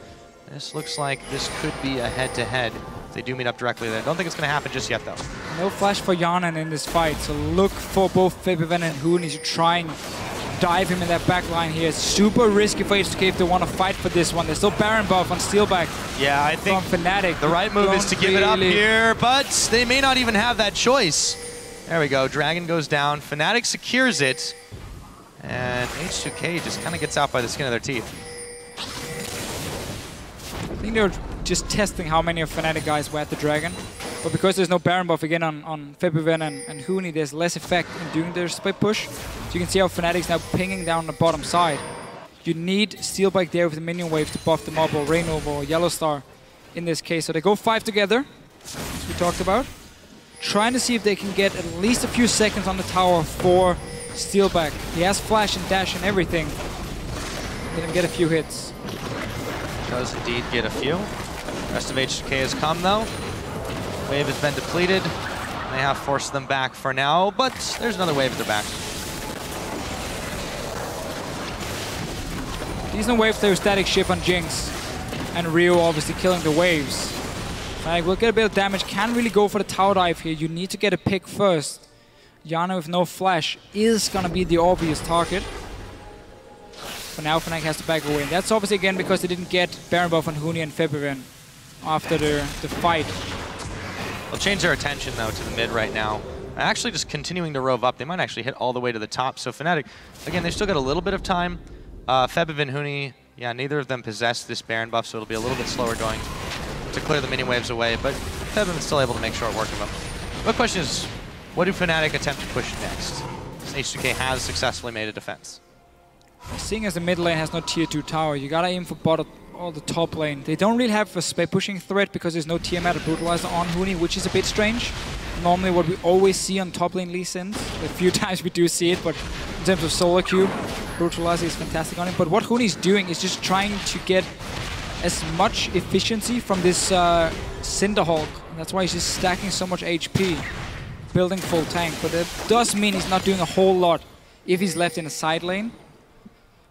this looks like this could be a head-to-head. They do meet up directly there. I don't think it's going to happen just yet, though. No flash for Hjarnan in this fight, so look for both Febiven and Huni to try and dive him in that back line here. It's super risky for H2K if they want to fight for this one. There's still Baron buff on Steelback. Yeah, I think from Fnatic. The right move is to give it up here, but they may not even have that choice. There we go. Dragon goes down. Fnatic secures it, and H2K just kind of gets out by the skin of their teeth. I think they're just testing how many of Fnatic guys were at the Dragon. But because there's no Baron buff again on Febiven and Huni, there's less effect in doing their split push. So you can see how Fnatic's now pinging down the bottom side. You need Steelback there with the minion wave to buff them up, or Reignover or YellowStar in this case. So they go 5 together, as we talked about. Trying to see if they can get at least a few seconds on the tower for Steelback. He has flash and dash and everything. Let him get a few hits. Does indeed get a few. Rest of H2K has come, though. Wave has been depleted. They have forced them back for now, but there's another wave at their back. Decent wave there, static shift on Jinx. And Ryu obviously killing the waves Fnatic will get a bit of damage. Can't really go for the tower dive here. You need to get a pick first. Janna with no flash is gonna be the obvious target. But now Fnatic has to back away. And that's obviously again because they didn't get Baron buff on Huni and Febiven after the fight. They'll change their attention though to the mid right now. Actually just continuing to rove up. They might actually hit all the way to the top. So Fnatic, again, they've still got a little bit of time. Febiven, Huni, yeah, neither of them possess this Baron buff, so it'll be a little bit slower going to clear the mini waves away. But Febiven's still able to make short work of them. The question is, what do Fnatic attempt to push next? H2K has successfully made a defense. Seeing as the mid lane has no tier 2 tower, you gotta aim for bottom or the top lane. They don't really have a pushing threat because there's no Tiamat or Brutalizer on Huni, which is a bit strange. Normally what we always see on top lane Lee Sins. A few times we do see it, but in terms of solo queue, Brutalizer is fantastic on him. But what Huni's doing is just trying to get as much efficiency from this Cinderhulk. And that's why he's just stacking so much HP, building full tank. But it does mean he's not doing a whole lot if he's left in a side lane.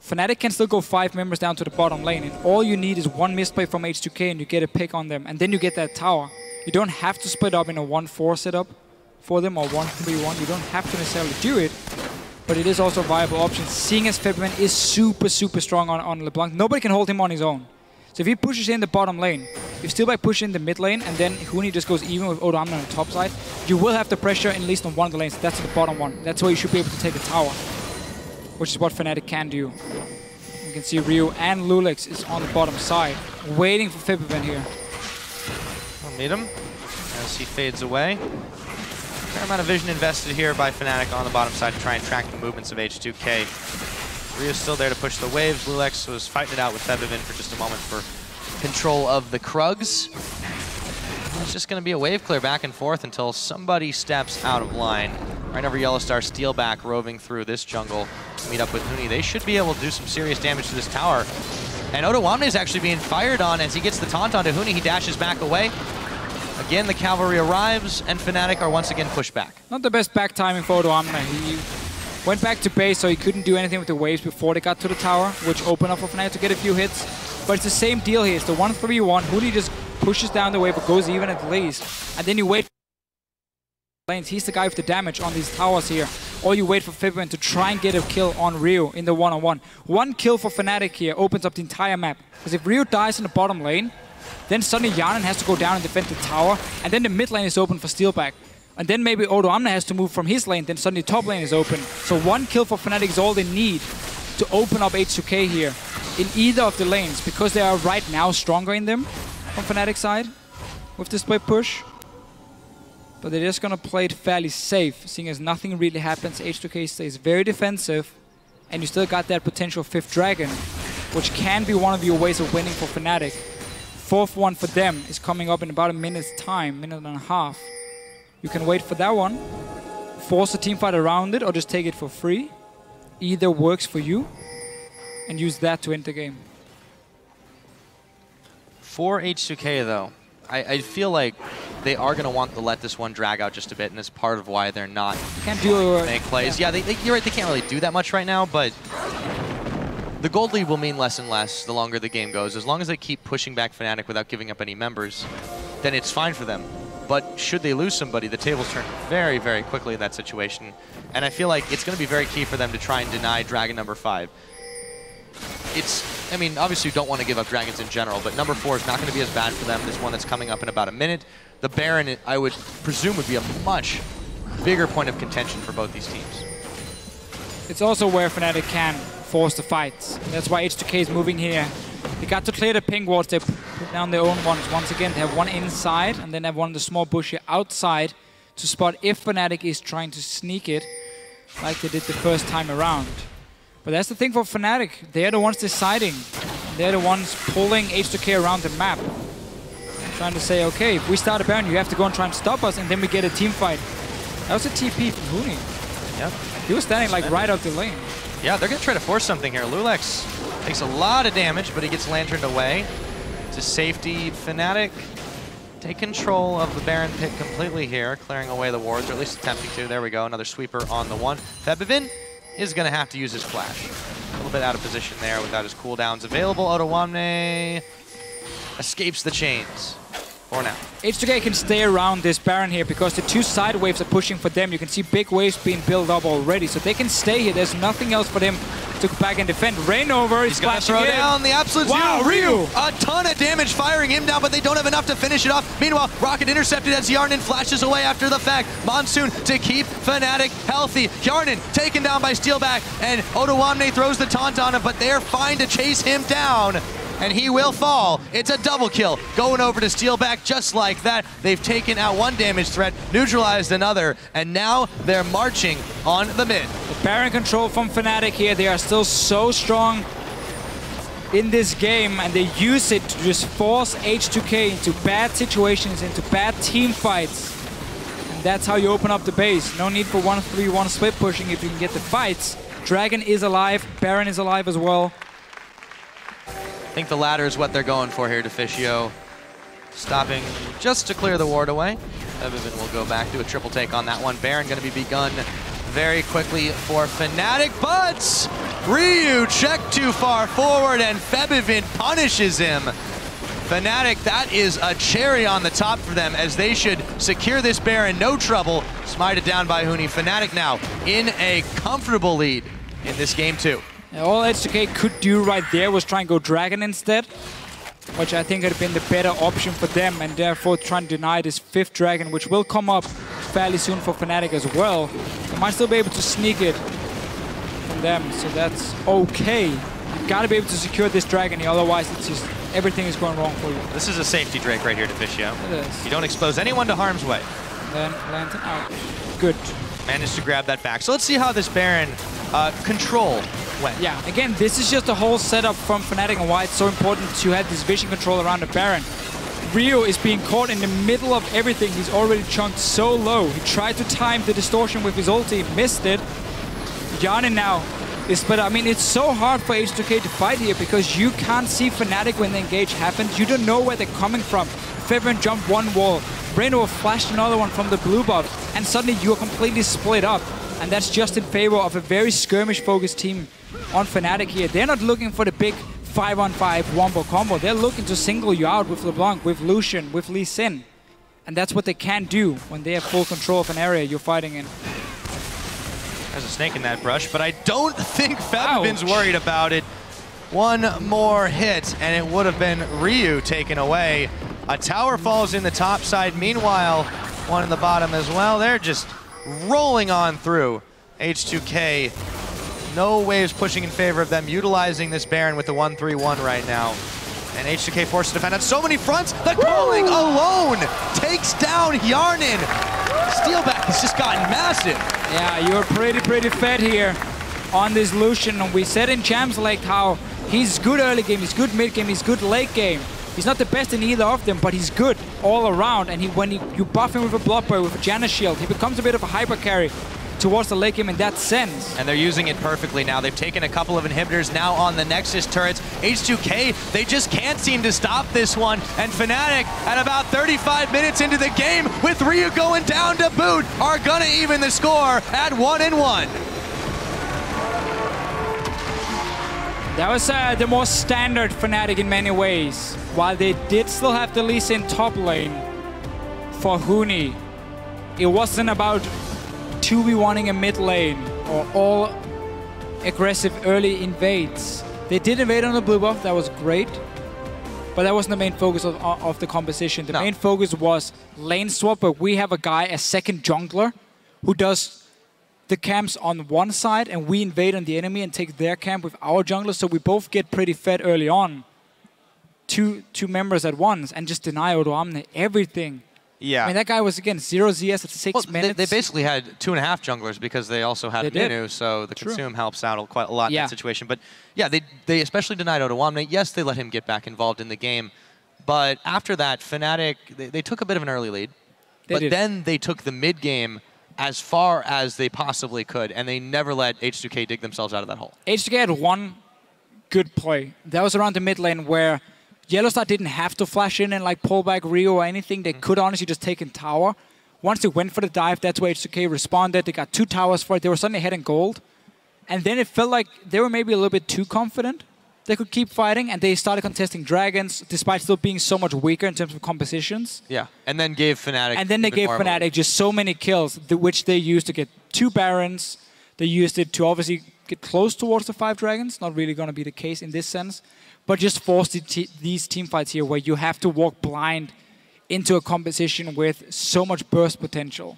Fnatic can still go 5 members down to the bottom lane, and all you need is one misplay from H2K and you get a pick on them, and then you get that tower. You don't have to split up in a 1-4 setup for them or 1-3-1. You don't have to necessarily do it, but it is also a viable option, seeing as Febiven is super strong on LeBlanc. Nobody can hold him on his own. So if he pushes in the bottom lane, if Steelback pushes in the mid lane, and then Huni just goes even with Odoamne on the top side, you will have the pressure at least on one of the lanes. That's the bottom one. That's where you should be able to take a tower, which is what Fnatic can do. You can see Ryu and loulex is on the bottom side, waiting for Febiven here. We'll meet him as he fades away. Fair amount of vision invested here by Fnatic on the bottom side to try and track the movements of H2K. Ryu's still there to push the waves. loulex was fighting it out with Febiven for just a moment for control of the Krugs. It's just going to be a wave clear back and forth until somebody steps out of line. Reignover, YellowStar, Steelback roving through this jungle to meet up with Huni. They should be able to do some serious damage to this tower. And Odoamne is actually being fired on as he gets the taunt onto Huni. He dashes back away. Again, the cavalry arrives, and Fnatic are once again pushed back. Not the best back timing for Odoamne. He went back to base, so he couldn't do anything with the waves before they got to the tower, which opened up for Fnatic to get a few hits. But it's the same deal here. It's the 1-3-1. Huni just pushes down the wave, but goes even at least. And then you wait. He's the guy with the damage on these towers here. Or you wait for Febiven to try and get a kill on Ryu in the one-on-one. One kill for Fnatic here opens up the entire map. Because if Ryu dies in the bottom lane, then suddenly Hjarnan has to go down and defend the tower, and then the mid lane is open for Steelback. And then maybe Odoamne has to move from his lane, then suddenly top lane is open. So one kill for Fnatic is all they need to open up H2K here in either of the lanes, because they are right now stronger in them from Fnatic's side with the split push. But they're just gonna play it fairly safe, seeing as nothing really happens. H2K stays very defensive, and you still got that potential 5th dragon, which can be one of your ways of winning for Fnatic. 4th one for them is coming up in about a minute's time, minute and a half. You can wait for that one, force a teamfight around it, or just take it for free. Either works for you, and use that to end the game. For H2K though, I feel like they are going to want to let this one drag out just a bit, and it's part of why they're not can't do make plays. Yeah, you're right, they can't really do that much right now, but the gold lead will mean less and less the longer the game goes. As long as they keep pushing back Fnatic without giving up any members, then it's fine for them. But should they lose somebody, the tables turn very quickly in that situation. And I feel like it's going to be very key for them to try and deny Dragon number 5. I mean, obviously you don't want to give up dragons in general, but number 4 is not going to be as bad for them. This one that's coming up in about a minute. The Baron, I would presume, would be a much bigger point of contention for both these teams. It's also where Fnatic can force the fights. That's why H2K is moving here. They got to clear the ping wards. They put down their own ones. Once again, they have one inside, and then have one in the small bush here outside to spot if Fnatic is trying to sneak it, like they did the first time around. But that's the thing for Fnatic. They're the ones deciding. They're the ones pulling H2K around the map. Trying to say, okay, if we start a Baron, you have to go and try and stop us, and then we get a team fight. That was a TP from Huni. Yep. He was standing like right out the lane. Yeah, they're going to try to force something here. loulex takes a lot of damage, but he gets lanterned away. To safety, Fnatic take control of the Baron pit completely here, clearing away the wards, or at least attempting to. There we go, another sweeper on the one. Febiven is going to have to use his flash. A little bit out of position there without his cooldowns available. Odoamne escapes the chains. for now. H2K can stay around this Baron here because the two side waves are pushing for them. You can see big waves being built up already, so they can stay here. There's nothing else for them to go back and defend. Reignover is gonna throw down the absolute wow, Ryu. A ton of damage firing him down, but they don't have enough to finish it off. Meanwhile, Rocket intercepted as Hjarnan flashes away after the fact. Monsoon to keep Fnatic healthy. Hjarnan taken down by Steelback, and Odoamne throws the taunt on him, but they're fine to chase him down. And he will fall. It's a double kill. Going over to Steelback just like that. They've taken out one damage threat, neutralized another, and now they're marching on the mid. The Baron control from Fnatic here. They are still so strong in this game, and they use it to just force H2K into bad situations, into bad team fights. And that's how you open up the base. No need for 1-3-1 split pushing if you can get the fights. Dragon is alive. Baron is alive as well. I think the latter is what they're going for here, Deficio. Stopping just to clear the ward away. Febiven will go back, do a triple take on that one. Baron going to be begun very quickly for Fnatic, but Ryu checked too far forward and Febiven punishes him. Fnatic, that is a cherry on the top for them as they should secure this Baron, no trouble. Smited down by Huni. Fnatic now in a comfortable lead in this game too. All H2K could do right there was try and go Dragon instead, which I think had been the better option for them, and therefore try and deny this 5th Dragon, which will come up fairly soon for Fnatic as well. They might still be able to sneak it from them, so that's okay. You gotta be able to secure this Dragon here, otherwise it's just everything is going wrong for you. This is a safety Drake right here, Deficio. It is. You don't expose anyone to harm's way. Then Lantern out. Good. Managed to grab that back. So let's see how this Baron control went. Yeah, again, this is just a whole setup from Fnatic and why it's so important to have this vision control around the Baron. Ryu is being caught in the middle of everything. He's already chunked so low. He tried to time the distortion with his ulti, missed it. Hjarnan now is split. I mean, it's so hard for H2K to fight here because you can't see Fnatic when the engage happens. You don't know where they're coming from. Febiven jumped one wall. Reignover flashed another one from the blue buff, and suddenly you're completely split up. And that's just in favor of a very skirmish-focused team on Fnatic here. They're not looking for the big 5-on-5 wombo combo. They're looking to single you out with LeBlanc, with Lucian, with Lee Sin. And that's what they can do when they have full control of an area you're fighting in. There's a snake in that brush, but I don't think Febiven's worried about it. One more hit, and it would have been Ryu taken away. A tower falls in the top side. Meanwhile, one in the bottom as well. They're just rolling on through. H2K, no waves pushing in favor of them, utilizing this Baron with the 1-3-1 right now. And H2K forced to defend on so many fronts. The KaSing alone takes down Hjarnan. Steelback has just gotten massive. Yeah, you're pretty fed here on this Lucian. And we said in Champs League how he's good early game, he's good mid game, he's good late game. He's not the best in either of them, but he's good all around. And when you buff him with a block boy, with a Janna shield, he becomes a bit of a hyper carry towards the late game in that sense. And they're using it perfectly now. They've taken a couple of inhibitors now on the Nexus turrets. H2K, they just can't seem to stop this one. And Fnatic, at about 35 minutes into the game, with Ryu going down to boot, are gonna even the score at 1-1. That was the more standard Fnatic in many ways. While they did still have the Lee Sin top lane for Huni, it wasn't about 2v1ing a mid lane or all aggressive early invades. They did invade on the blue buff, that was great, but that wasn't the main focus of the composition. The main focus was lane swap, where we have a guy, a second jungler, who does the camps on one side and we invade on the enemy and take their camp with our jungler, so we both get pretty fed early on. Two members at once and just deny Odoamne everything. Yeah. I mean, that guy was, again, 0 ZS at 6 minutes. They basically had 2.5 junglers because they also had Nunu, so the consume helps out quite a lot in that situation. But yeah, they especially denied Odoamne. Yes, they let him get back involved in the game, but after that, Fnatic, they took a bit of an early lead, then they took the mid game as far as they possibly could, and they never let H2K dig themselves out of that hole. H2K had one good play. That was around the mid lane where YellowStar didn't have to flash in and like pull back Ryu or anything. They could honestly just take in tower. Once they went for the dive, that's where H2K responded. They got 2 towers for it. They were suddenly head and gold. And then it felt like they were maybe a little bit too confident. they could keep fighting, and they started contesting dragons, despite still being so much weaker in terms of compositions. Yeah, and then gave Fnatic. And then they gave Fnatic just so many kills, which they used to get 2 Barons. They used it to obviously get close towards the 5 dragons. Not really going to be the case in this sense, but just force these team fights here where you have to walk blind into a composition with so much burst potential.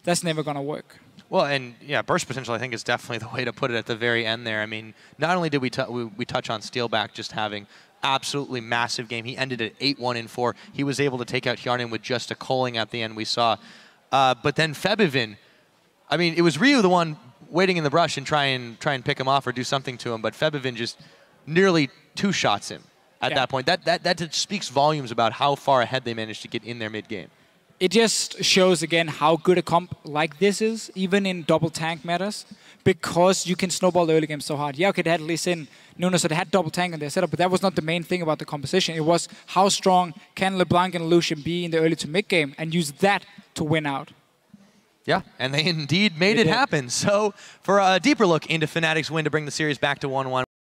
That's never going to work. Well, and yeah, burst potential, I think, is definitely the way to put it at the very end there. I mean, not only did we touch on Steelback just having absolutely massive game. He ended at 8-1 in 4. He was able to take out Hjarnan with just a culling at the end we saw. But then Febiven, I mean, it was Ryu the one waiting in the brush and try and pick him off or do something to him, but Febiven just nearly 2-shots him at that point. That just speaks volumes about how far ahead they managed to get in their mid-game. It just shows, again, how good a comp like this is, even in double tank matters, because you can snowball the early game so hard. Yeah, okay, they had Lee Sin, Nunu, so they had double tank in their setup, but that was not the main thing about the composition. It was how strong can LeBlanc and Lucian be in the early to mid game and use that to win out. Yeah, and they indeed made it happen. So for a deeper look into Fnatic's win to bring the series back to 1-1,